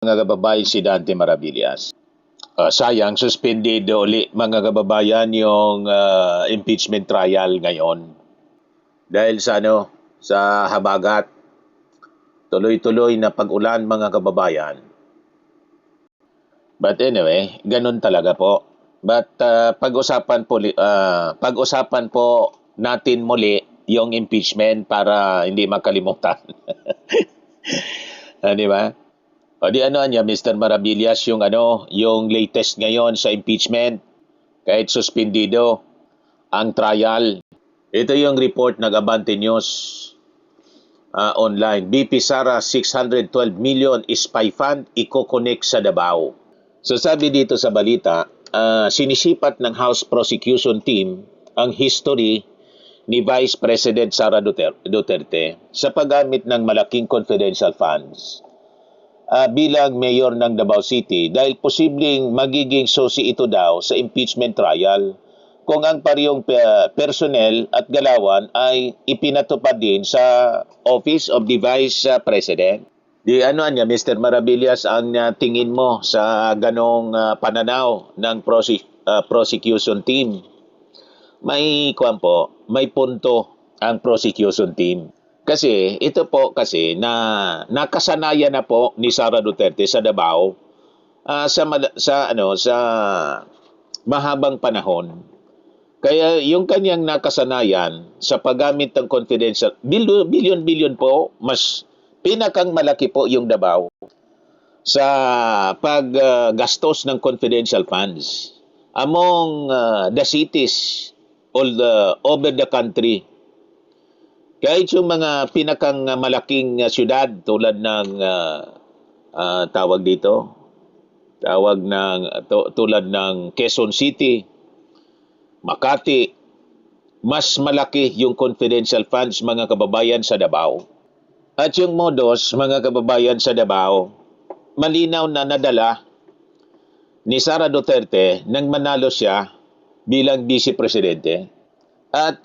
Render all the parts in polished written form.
Mga kababayan, si Dante Maravillas. Sayang, suspended uli mga kababayan yung impeachment trial ngayon. Dahil sa sa habagat, tuloy-tuloy na pag-ulan mga kababayan. But anyway, ganun talaga po. But pag-usapan po natin muli yung impeachment para hindi makalimutan. Di ba? O di ano niya, Mr. Maravillas, yung yung latest ngayon sa impeachment, kahit suspendido ang trial. Ito yung report ng Abante News online. BP Sara 612 million spy fund iko-connect sa Davao. So sabi dito sa balita, sinisipat ng House Prosecution Team ang history ni Vice President Sara Duterte sa paggamit ng malaking confidential funds bilang mayor ng Davao City dahil posibleng magiging susi ito daw sa impeachment trial kung ang parehong personnel at galawan ay ipinatupad din sa Office of the Vice President. Di ano niya, Mr. Maravillas, ang tingin mo sa ganong pananaw ng prosecution team? May punto ang prosecution team. Kasi ito po kasi na nakasanayan na po ni Sara Duterte sa Davao sa mahabang panahon. Kaya yung kanyang nakasanayan sa paggamit ng confidential billion po, mas pinakang malaki po yung Davao sa paggastos ng confidential funds among the cities over the country. Kahit yung mga pinakang malaking syudad tulad ng tulad ng Quezon City, Makati, mas malaki yung confidential funds mga kababayan sa Davao. At yung modus mga kababayan sa Davao, malinaw na nadala ni Sara Duterte nang manalo siya bilang vice presidente at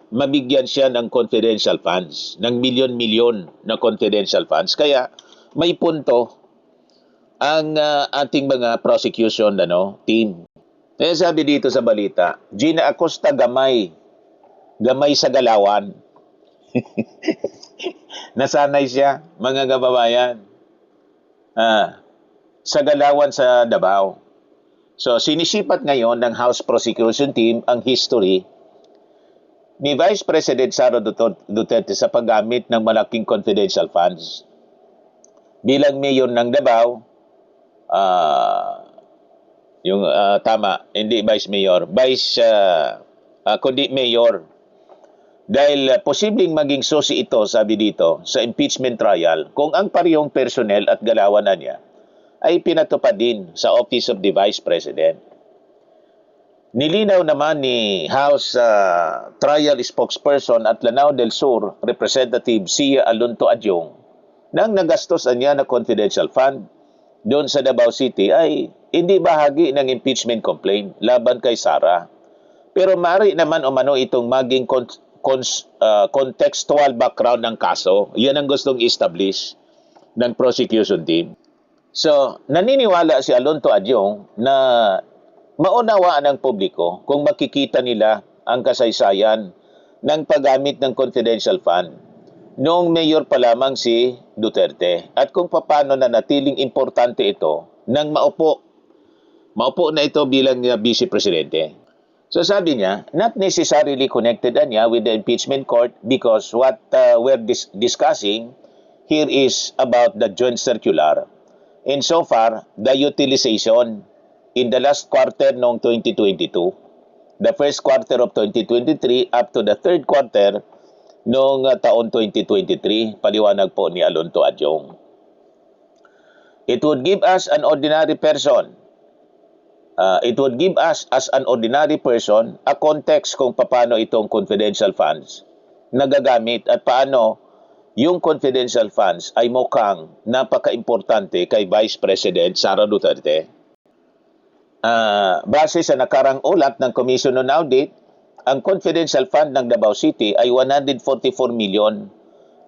mabigyan siya ng confidential funds, ng milyon-milyon na confidential funds. Kaya may punto ang ating mga prosecution team. Eh sabi dito sa balita, Gina Acosta gamay sa galawan. Nasanay siya, mga kababayan, sa galawan sa Davao. So sinisipat ngayon ng House Prosecution Team ang history ni Vice President Sara Duterte sa paggamit ng malaking confidential funds. Bilang mayor ng Davao, hindi vice mayor, kundi mayor. Dahil posibleng maging susi ito, sabi dito, sa impeachment trial kung ang parehong personnel at galawan niya ay pinatupad din sa Office of the Vice President. Nilinaw naman ni House Trial Spokesperson at Lanao del Sur, Representative Sia Alonto Adyong, nang nagastos niya na confidential fund doon sa Davao City ay hindi bahagi ng impeachment complaint laban kay Sara. Pero maaari naman umano itong maging contextual background ng kaso. Yan ang gustong establish ng prosecution team. So, naniniwala si Alonto Adyong na maunawaan ng publiko kung makikita nila ang kasaysayan ng paggamit ng confidential fund noong mayor pa lamang si Duterte at kung paano na natiling importante ito nang maupo na ito bilang vice presidente. So sabi niya, not necessarily connected niya with the impeachment court because what we're discussing here is about the joint circular. And so far, the utilization in the last quarter noong 2022, the first quarter of 2023 up to the third quarter noong taon 2023, paliwanag po ni Alonto Adyong. It would give us an ordinary person as an ordinary person a context kung paano itong confidential funds nagagamit at paano yung confidential funds ay mukhang napaka-importante kay Vice President Sara Duterte. Base sa nakarang ulat ng Commission on Audit, ang confidential fund ng Davao City ay 144 million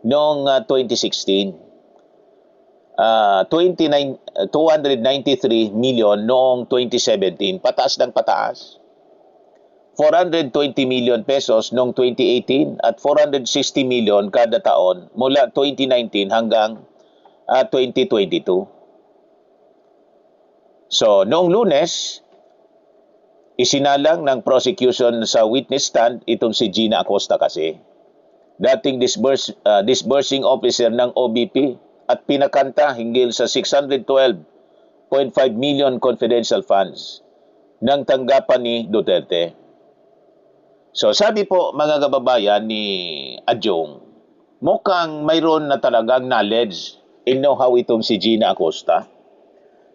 noong 2016. 293 million noong 2017, pataas ng pataas. 420 million pesos noong 2018 at 460 million kada taon mula 2019 hanggang 2022. So, noong Lunes, isinalang ng prosecution sa witness stand itong si Gina Acosta kasi. Dating disbursing officer ng OBP at pinakanta hinggil sa 612.5 million confidential funds ng tanggapan ni Duterte. So sabi po mga kababayan ni Adjong, mukhang mayroon na talagang knowledge and know-how itong si Gina Acosta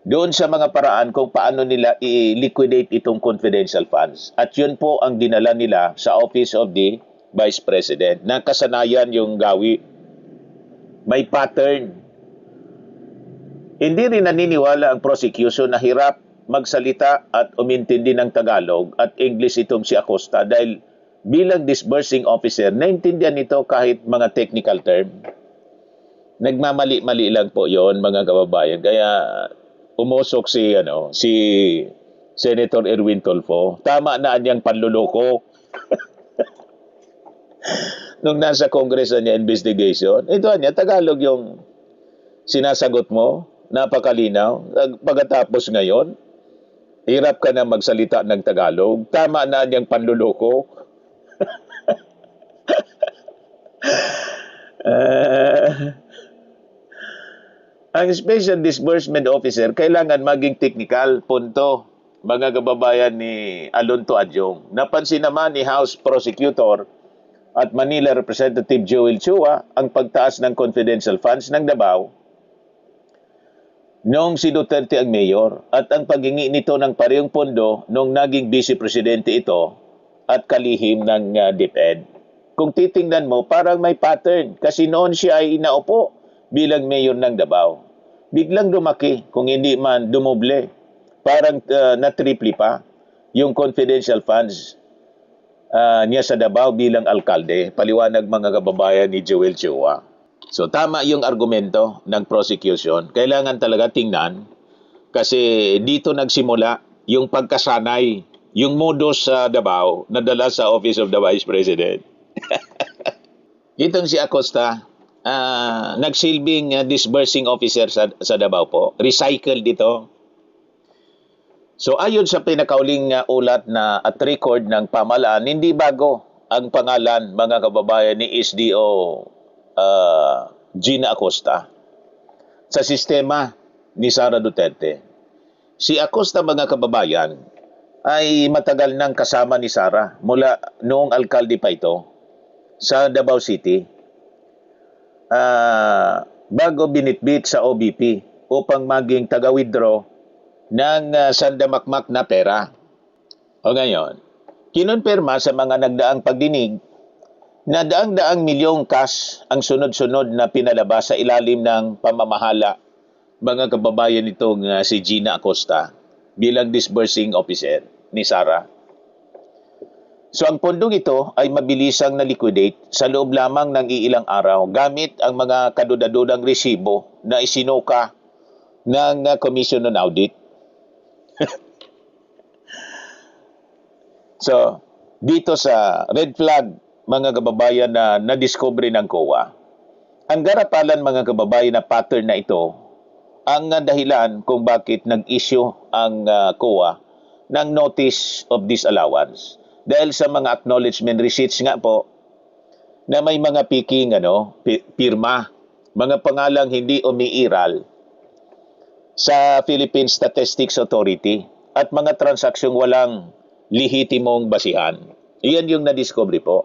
doon sa mga paraan kung paano nila i-liquidate itong confidential funds. At yun po ang dinala nila sa Office of the Vice President. Nakasanayan yung gawi. May pattern. Hindi rin naniniwala ang prosecution na hirap magsalita at umintindi ng Tagalog at English itong si Acosta dahil bilang disbursing officer, naintindihan nito kahit mga technical term. Nagmamali-mali lang po yon mga kababayan. Kaya umusok si Senator Erwin Tulfo. Tama na niyang panluloko nung nasa Congress niya investigation. Ito niya, Tagalog yung sinasagot mo, napakalinaw. Pagkatapos ngayon, hirap ka na magsalita ng Tagalog. Tama na niyang panluloko. Ang Special Disbursement Officer kailangan maging technical, punto. Mga kababayan ni Alonto Adjong. Napansin naman ni House Prosecutor at Manila Representative Joel Chua ang pagtaas ng confidential funds ng Davao noong si Duterte ang mayor at ang paghingi nito ng parehong pondo noong naging vice presidente ito at kalihim ng DepEd. Kung titingnan mo, parang may pattern kasi noon siya ay inaupo bilang mayor ng Davao. Biglang lumaki, kung hindi man dumoble, parang na-triple pa yung confidential funds niya sa Davao bilang alkalde. Paliwanag mga kababayan ni Joel Chua. So tama yung argumento ng prosecution. Kailangan talaga tingnan kasi dito nagsimula yung pagkasanay, yung modus sa Davao na dala sa Office of the Vice President. Itong si Acosta, nagsilbing disbursing officer sa Davao po. Recycle dito. So ayon sa pinakauling ulat na at record ng pamahalaan, hindi bago ang pangalan mga kababayan ni SDO Gina Acosta sa sistema ni Sara Duterte. Si Acosta mga kababayan ay matagal nang kasama ni Sara mula noong alkalde pa ito sa Davao City bago binitbit sa OBP upang maging taga-withdraw ng sandamakmak na pera. O ngayon, kinonfirma sa mga nagdaang pagdinig na daang-daang milyong cash ang sunod-sunod na pinalabas sa ilalim ng pamamahala mga kababayan nitong si Gina Acosta bilang disbursing officer ni Sara. So ang pondong ito ay mabilisang na-liquidate sa loob lamang ng iilang araw gamit ang mga kadudadudang resibo na isinuka ng Commission on Audit. So, dito sa red flag mga kababayan na nadiscovery ng COA, ang garapalan mga kababayan na pattern na ito ang dahilan kung bakit nag-issue ang COA ng notice of disallowance. Dahil sa mga acknowledgement receipts nga po na may mga piking pirma, mga pangalang hindi umiiral sa Philippine Statistics Authority at mga transaksyong walang lehitimong basihan. Iyan yung na-discovery po.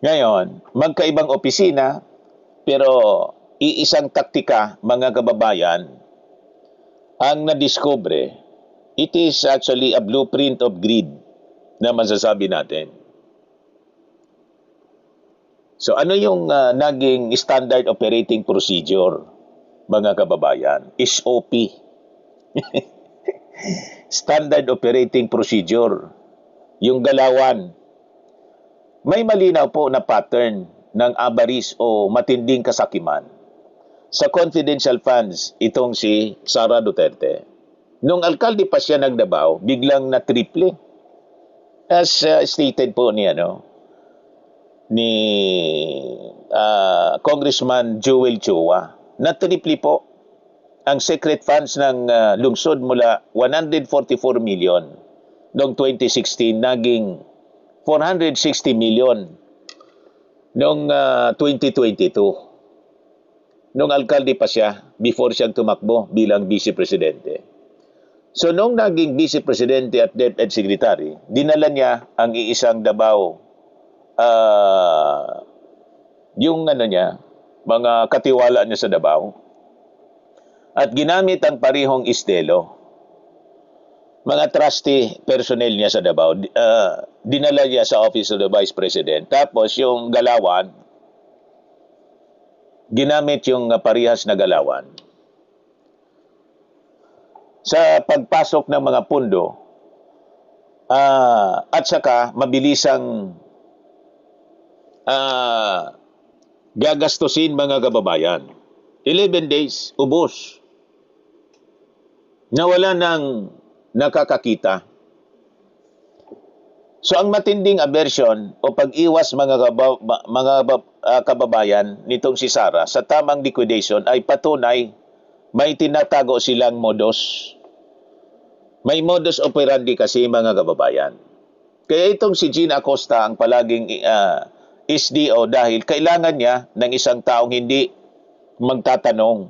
Ngayon, magkaibang opisina pero iisang taktika mga kababayan ang na-discovery. It is actually a blueprint of greed na masasabi natin. So ano yung naging standard operating procedure, mga kababayan? SOP. Standard operating procedure. Yung galawan. May malinaw po na pattern ng avarice o matinding kasakiman sa confidential funds itong si Sara Duterte. Nung alkalde pa siya ng Davao, biglang na triple. As stated po ni Congressman Joel Chua, na triple po ang secret funds ng lungsod mula 144 million noong 2016 naging 460 million noong 2022. Nung alkalde pa siya, before siyang tumakbo bilang vice presidente. So nung naging vice presidente at DepEd secretary, dinala niya ang iisang Davao, yung niya, mga katiwala niya sa Davao, at ginamit ang parihong estelo. Mga trusty personnel niya sa Davao, dinala niya sa Office of the Vice President. Tapos yung galawan, ginamit yung parihas na galawan. Sa pagpasok ng mga pundo, at saka mabilisang gagastusin mga kababayan. 11 days, ubos. Nawala ng nakakakita. So ang matinding aversion o pag-iwas mga kababayan nitong si Sara sa tamang liquidation ay patunay may tinatago silang modus. May modus operandi kasi mga kababayan. Kaya itong si Gina Acosta ang palaging SDO dahil kailangan niya ng isang taong hindi magtatanong.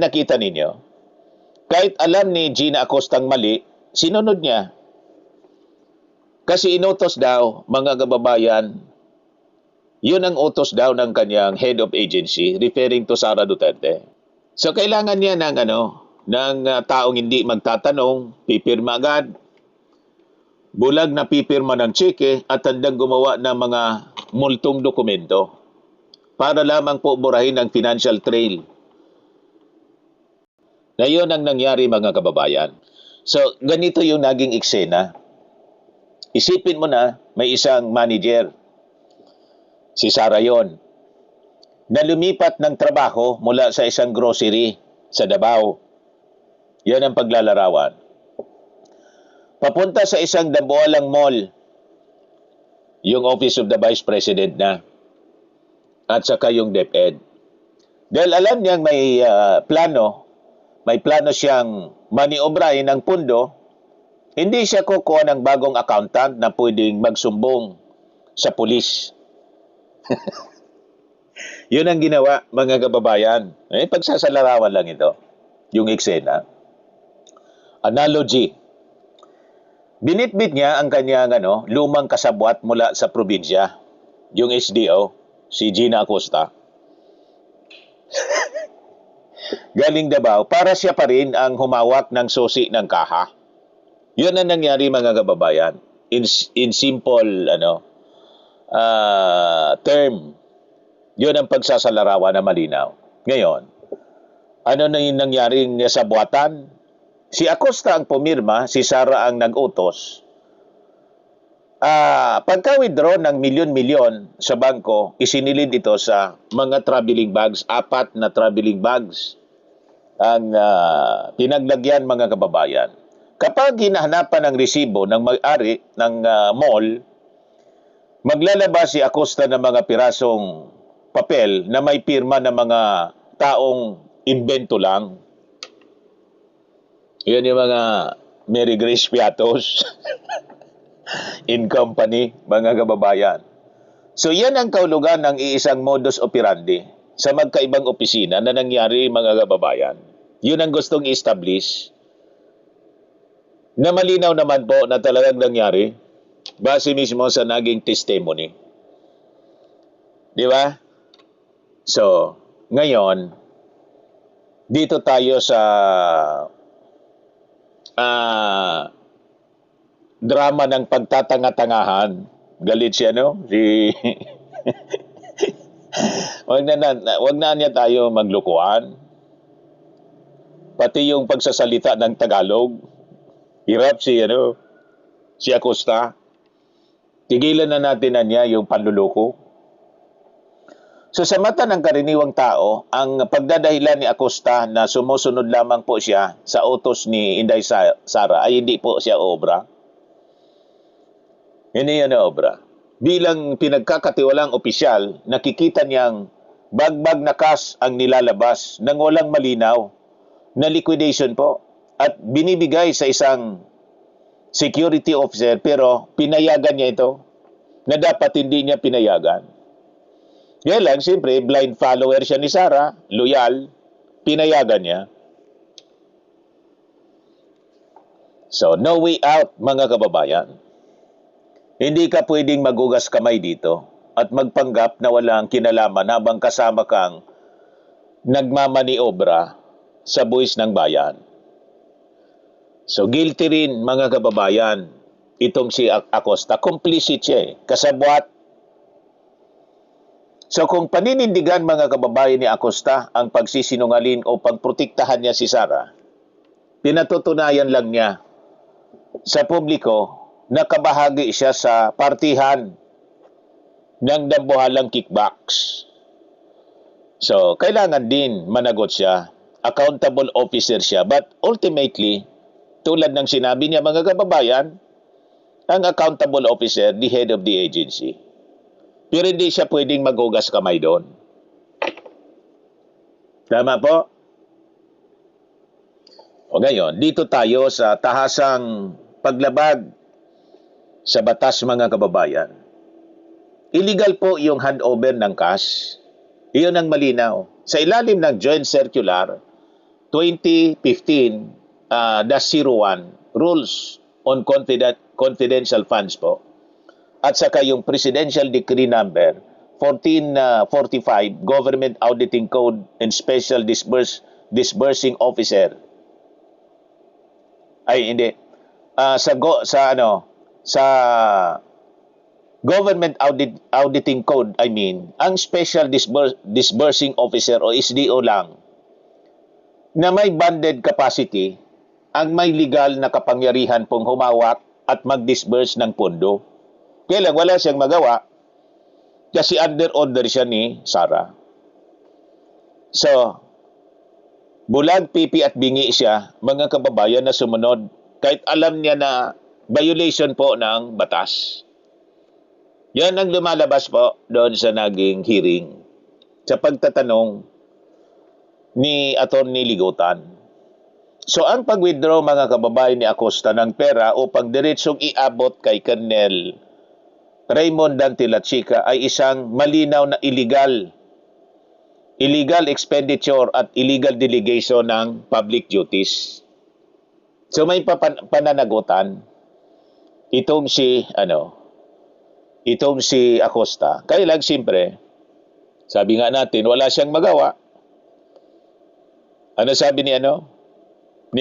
Nakita ninyo? Kahit alam ni Gina Acosta ang mali, sinunod niya. Kasi inutos daw, mga kababayan, yun ang utos daw ng kanyang head of agency, referring to Sara Duterte. So kailangan niya ng taong hindi magtatanong, pipirma agad, bulag na pipirma ng tseke at handang gumawa ng mga multong dokumento para lamang po burahin ang financial trail. Na yun ang nangyari mga kababayan. So ganito yung naging eksena. Isipin mo na, may isang manager, si Sara yon, na lumipat ng trabaho mula sa isang grocery sa Davao. Yan ang paglalarawan. Papunta sa isang Dambualang Mall, yung Office of the Vice President na, at saka yung DepEd. Dahil alam niyang may plano siyang maniobrahin ng pundo, hindi siya kukuha ng bagong accountant na pwedeng magsumbong sa pulis. Yun ang ginawa, mga kababayan. Pagsasalarawan lang ito, yung eksena. Analogy. Binitbit niya ang kanyang lumang kasabwat mula sa probinsya, yung SDO, si Gina Acosta. Galing Davao, para siya pa rin ang humawak ng susi ng kaha. Yun ang nangyari mga kababayan. In simple term, yun ang pagsasalarawan na malinaw. Ngayon, ano na yung nangyaring sa buwatan? Si Acosta ang pumirma, si Sara ang nag-utos. Pagka-withdraw ng milyon-milyon sa bangko, isinilid ito sa mga traveling bags, 4 na traveling bags ang pinaglagyan mga kababayan. Kapag hinahanapan ng resibo ng may-ari ng mall, maglalabas si Acosta ng mga pirasong papel na may pirma ng mga taong imbento lang. Yan yung mga Mary Grace Piatos in company, mga kababayan. So yan ang kahulugan ng iisang modus operandi sa magkaibang opisina na nangyari mga kababayan. Yun ang gustong i-establish na malinaw naman po na talagang nangyari base mismo sa naging testimony. Di ba? So, ngayon, dito tayo sa drama ng pagtatanga-tangahan. Galit siya, no? Wag na niya tayo maglukuan. Pati yung pagsasalita ng Tagalog, hirap si Acosta. Tigilan na natin niya yung panluloko. So sa mata ng karaniwang tao, ang pagdadahilan ni Acosta na sumusunod lamang po siya sa utos ni Inday Sara ay hindi po siya obra. Hindi yan na obra. Bilang pinagkakatiwalang opisyal, nakikita niyang bagbag na cash ang nilalabas nang walang malinaw na liquidation po at binibigay sa isang security officer pero pinayagan niya ito na dapat hindi niya pinayagan. Kaya lang, siyempre, blind follower siya ni Sara, loyal, pinayagan niya. So, no way out, mga kababayan. Hindi ka pwedeng magugas kamay dito at magpanggap na walang kinalaman habang kasama kang nagmamaniobra sa buwis ng bayan. So, guilty rin, mga kababayan, itong si Acosta. Complicit siya kasabwat. So kung paninindigan, mga kababayan, ni Acosta ang pagsisinungaling o pagprotektahan niya si Sara, pinatutunayan lang niya sa publiko na kabahagi siya sa partihan ng dambuhalang kickbacks. So kailangan din managot siya, accountable officer siya, but ultimately, tulad ng sinabi niya, mga kababayan, ang accountable officer, the head of the agency. Pero hindi siya pwedeng maghugas kamay doon. Tama po? O ngayon, dito tayo sa tahasang paglabag sa batas, mga kababayan. Illegal po yung handover ng cash. Iyon ang malinaw. Sa ilalim ng Joint Circular 2015-01 Rules on Confidential Funds po, at saka yung Presidential Decree Number 1445, Government Auditing Code and Special Disbursing Officer. Ay, hindi. Sa Government Auditing Code, ang Special Disbursing Officer o SDO lang, na may banded capacity, ang may legal na kapangyarihan pong humawak at mag-disburse ng pondo. Kaya lang, wala siyang magawa kasi under order siya ni Sara. So, bulag, pipi at bingi siya, mga kababayan, na sumunod kahit alam niya na violation po ng batas. Yan ang lumalabas po doon sa naging hearing sa pagtatanong ni Attorney Ligutan. So, ang pag-withdraw, mga kababayan, ni Acosta ng pera upang diretsong iabot kay Colonel Raymond Dante La Chica ay isang malinaw na illegal expenditure at illegal delegation ng public duties. So may pananagutan itong si Acosta. Kaya lang, siyempre, sabi nga natin, wala siyang magawa. Ano sabi ni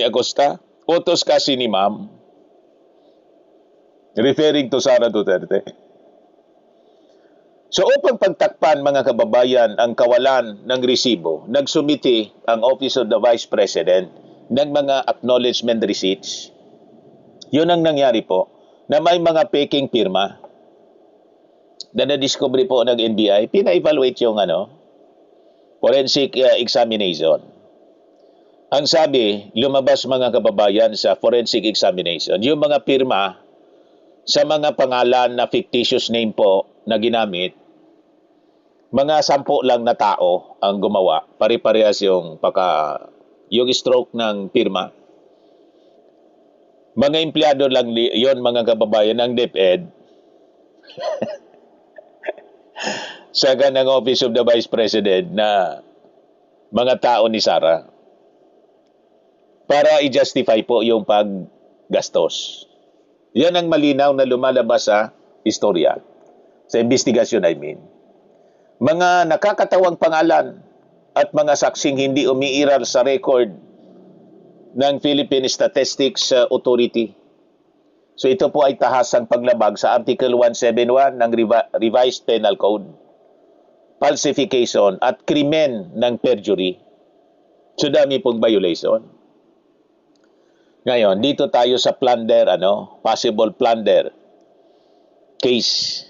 Acosta? Utos kasi ni Ma'am, referring to Sara Duterte. So upang pagtakpan, mga kababayan, ang kawalan ng resibo, nagsumiti ang Office of the Vice President ng mga acknowledgement receipts. Yun ang nangyari po, na may mga peking pirma na na-discovery po ng NBI, pina-evaluate yung forensic examination. Ang sabi, lumabas, mga kababayan, sa forensic examination, yung mga pirma sa mga pangalan na fictitious name po na ginamit, mga 10 lang na tao ang gumawa. Pare-parehas yung stroke ng pirma. Mga empleyado lang yon, mga kababayan, ng DepEd sa ng Office of the Vice President na mga tao ni Sara para i-justify po yung paggastos. Yan ang malinaw na lumalabas sa istorya, sa investigasyon, Mga nakakatawang pangalan at mga saksing hindi umiiral sa record ng Philippine Statistics Authority. So ito po ay tahasang paglabag sa Article 171 ng Revised Penal Code, falsification at krimen ng perjury. So dami pong violation. Ngayon, dito tayo sa plunder, possible plunder case.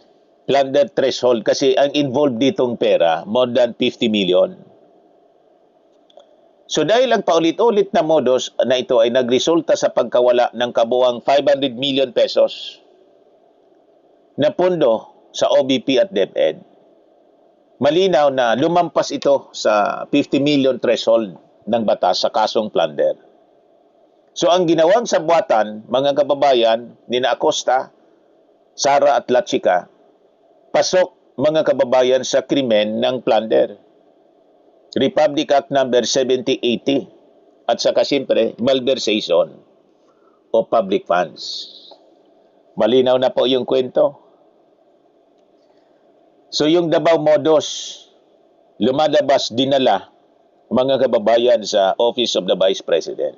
plunder threshold kasi ang involved ditong pera, more than 50 million. So dahil ang paulit-ulit na modus na ito ay nagresulta sa pagkawala ng kabuwang 500 million pesos na pondo sa OBP at DepEd, malinaw na lumampas ito sa 50 million threshold ng batas sa kasong plunder. So ang ginawang sabwatan, mga kababayan, nina Acosta, Sara at Lachica, pasok mga kababayan sa krimen ng plunder. Republic Act number 7080 at saka siyempre malversation o public funds. Malinaw na po yung kwento. So yung Davao modus, lumalabas dinala mga kababayan sa Office of the Vice President.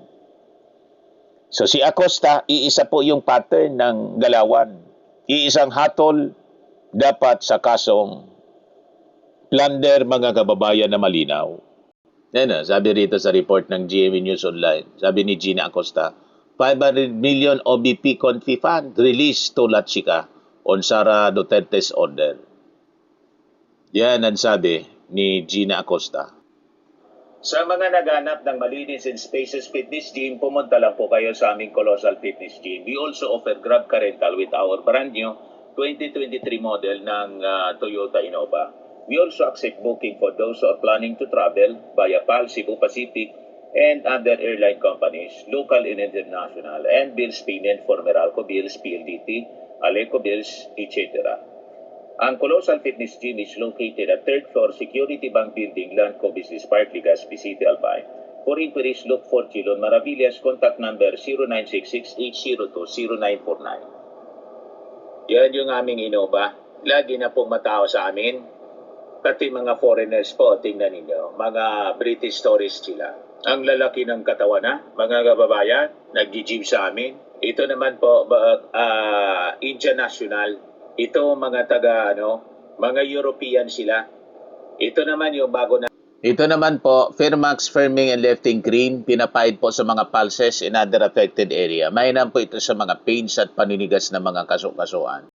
So si Acosta, iisa po yung pattern ng galawan. Iisang hatol dapat sa kasong plunder mga kababayan na malinaw. Yan sabi rito sa report ng GMA News Online, sabi ni Gina Acosta, 500 million OBP Confi Fund released to Lachica on Sara Duterte's order. Yan ang sabi ni Gina Acosta. Sa mga naghanap ng malinis and spacious fitness gym, pumunta lang po kayo sa aming Colossal Fitness Gym. We also offer Grab Car Rental with our brand new 2023 model ng Toyota Innova. We also accept booking for those who are planning to travel via PAL, Cebu Pacific, and other airline companies, local and international, and bills payment for Meralco Bills, PLDT, Aleco Bills, etc. Ang Colossal Fitness Gym is located at 3rd floor Security Bank Building, Landco Business Park, Legazpi City, Albay. For inquiries, look for Chilon Maravillas, contact number 0966-802-0949. Yan yung aming Innova. Lagi na pong matao sa amin. Pati mga foreigners po, tingnan ninyo, mga British tourists sila. Ang lalaki ng katawan mga kababayan, nag-gym sa amin. Ito naman po, Indian National. Ito mga mga European sila. Ito naman yung bago na. Ito naman po, Firmax Firming and Lifting Cream, pinapahid po sa mga pulses in other affected area. Mainam po ito sa mga pains at paninigas na mga kasukasuan.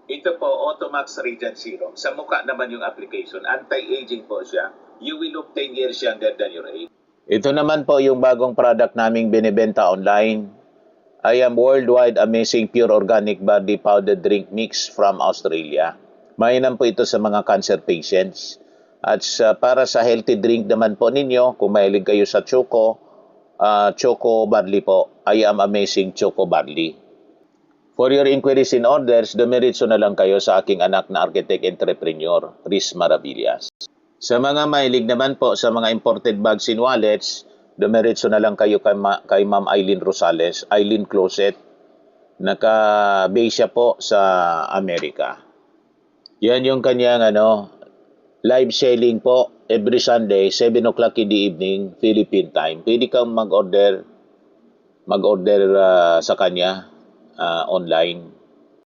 Ito po, Automax Radiant Serum. Sa mukha naman yung application. Anti-aging po siya. You will look 10 years younger than your age. Ito naman po yung bagong product naming binibenta online. I am Worldwide Amazing Pure Organic Body Powder Drink Mix from Australia. Mainam po ito sa mga cancer patients. At para sa healthy drink naman po ninyo, kung mahilig kayo sa Choco Barley po, I am Amazing Choco Barley. For your inquiries and orders, dumiretso na lang kayo sa aking anak na architect entrepreneur, Riz Maravillas. Sa mga mahilig naman po sa mga imported bags and wallets, dumiretso na lang kayo kay Ma'am Eileen Rosales, Eileen Closet. Naka-base siya po sa Amerika. Yan yung kanyang live selling po every Sunday, 7 o'clock in the evening, Philippine time. Pwede kang mag-order sa kanya online.